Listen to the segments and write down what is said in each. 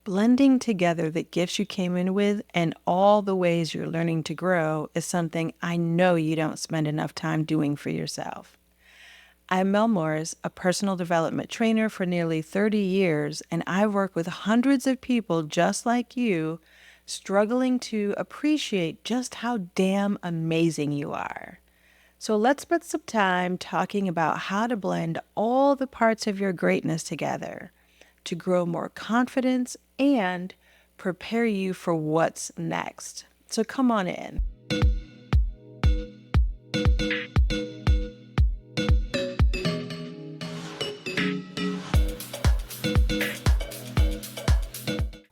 Blending together the gifts you came in with and all the ways you're learning to grow is something I know you don't spend enough time doing for yourself. I'm Mel Morris, a personal development trainer for nearly 30 years, and I work with hundreds of people just like you, struggling to appreciate just how damn amazing you are. So let's spend some time talking about how to blend all the parts of your greatness together to grow more confidence and prepare you for what's next. So come on in.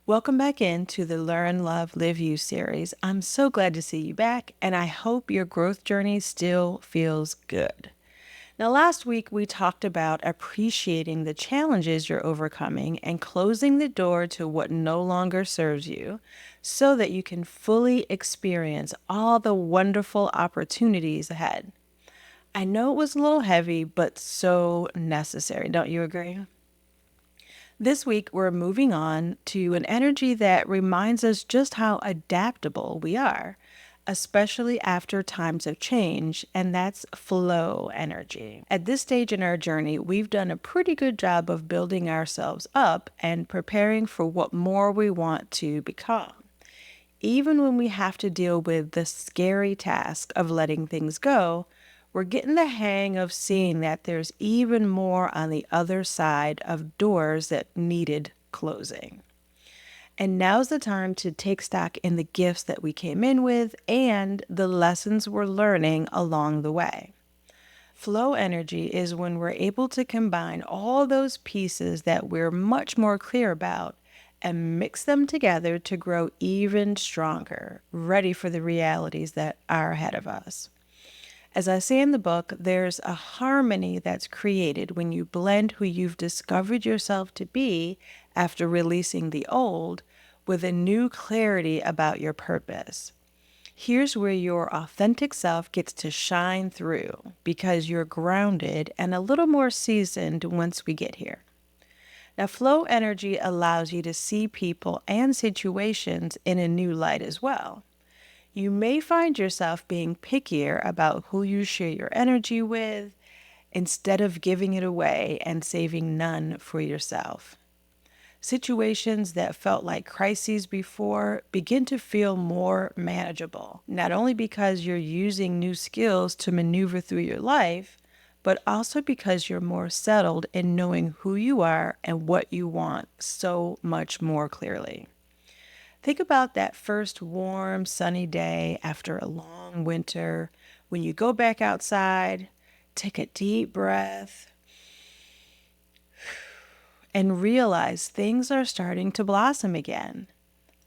Welcome back into the Learn, Love, Live You series. I'm so glad to see you back, and I hope your growth journey still feels good. Now, last week we talked about appreciating the challenges you're overcoming and closing the door to what no longer serves you so that you can fully experience all the wonderful opportunities ahead. I know it was a little heavy, but so necessary. Don't you agree? This week, we're moving on to an energy that reminds us just how adaptable we are, especially after times of change, and that's flow energy. At this stage in our journey, we've done a pretty good job of building ourselves up and preparing for what more we want to become. Even when we have to deal with the scary task of letting things go, we're getting the hang of seeing that there's even more on the other side of doors that needed closing. And now's the time to take stock in the gifts that we came in with and the lessons we're learning along the way. Flow energy is when we're able to combine all those pieces that we're much more clear about and mix them together to grow even stronger, ready for the realities that are ahead of us. As I say in the book, there's a harmony that's created when you blend who you've discovered yourself to be after releasing the old with a new clarity about your purpose. Here's where your authentic self gets to shine through because you're grounded and a little more seasoned once we get here. Now, flow energy allows you to see people and situations in a new light as well. You may find yourself being pickier about who you share your energy with instead of giving it away and saving none for yourself. Situations that felt like crises before begin to feel more manageable, not only because you're using new skills to maneuver through your life, but also because you're more settled in knowing who you are and what you want so much more clearly. Think about that first warm, sunny day after a long winter when you go back outside, take a deep breath, and realize things are starting to blossom again.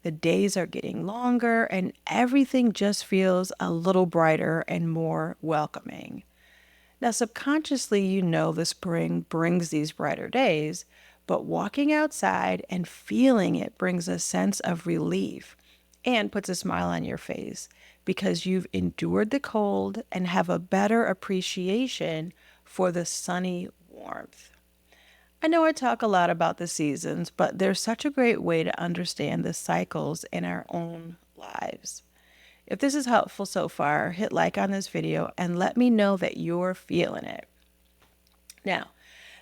The days are getting longer, and everything just feels a little brighter and more welcoming. Now, subconsciously, you know the spring brings these brighter days, but walking outside and feeling it brings a sense of relief and puts a smile on your face because you've endured the cold and have a better appreciation for the sunny warmth. I know I talk a lot about the seasons, but they're such a great way to understand the cycles in our own lives. If this is helpful so far, hit like on this video and let me know that you're feeling it. Now,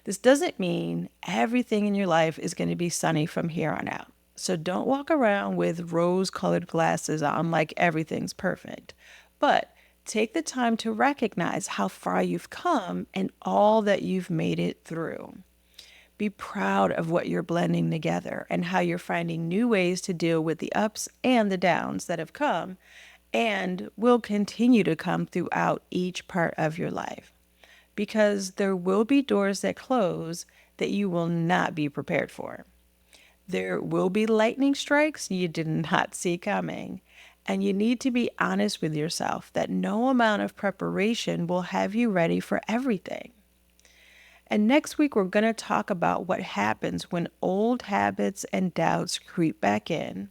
this doesn't mean everything in your life is going to be sunny from here on out. So don't walk around with rose-colored glasses on like everything's perfect. But take the time to recognize how far you've come and all that you've made it through. Be proud of what you're blending together and how you're finding new ways to deal with the ups and the downs that have come and will continue to come throughout each part of your life. Because there will be doors that close that you will not be prepared for. There will be lightning strikes you did not see coming. And you need to be honest with yourself that no amount of preparation will have you ready for everything. And next week, we're going to talk about what happens when old habits and doubts creep back in,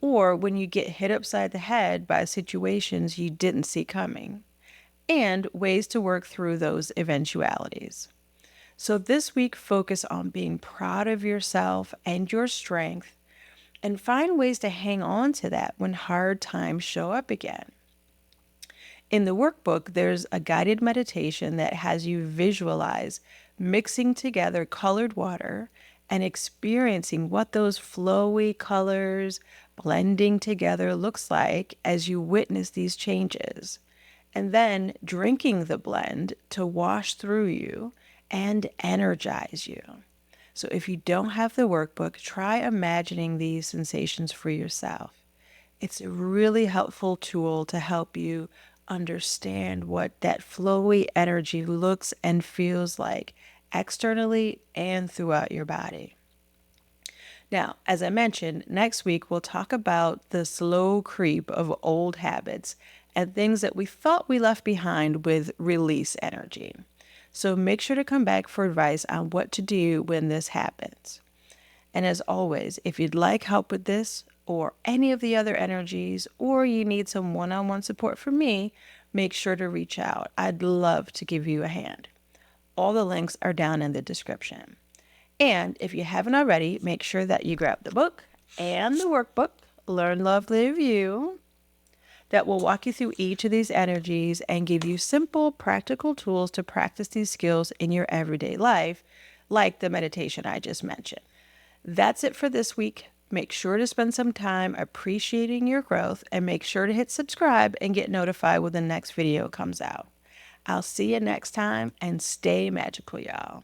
or when you get hit upside the head by situations you didn't see coming, and ways to work through those eventualities. So this week, focus on being proud of yourself and your strength, and find ways to hang on to that when hard times show up again. In the workbook, there's a guided meditation that has you visualize mixing together colored water and experiencing what those flowy colors blending together looks like as you witness these changes. And then drinking the blend to wash through you and energize you. So if you don't have the workbook, try imagining these sensations for yourself. It's a really helpful tool to help you understand what that flowy energy looks and feels like externally and throughout your body. Now, as I mentioned, next week we'll talk about the slow creep of old habits and things that we thought we left behind with release energy. So make sure to come back for advice on what to do when this happens. And as always, if you'd like help with this or any of the other energies, or you need some one-on-one support from me, make sure to reach out. I'd love to give you a hand. All the links are down in the description. And if you haven't already, make sure that you grab the book and the workbook, Learn, Love, Live You, that will walk you through each of these energies and give you simple, practical tools to practice these skills in your everyday life, like the meditation I just mentioned. That's it for this week. Make sure to spend some time appreciating your growth and make sure to hit subscribe and get notified when the next video comes out. I'll see you next time and stay magical, y'all.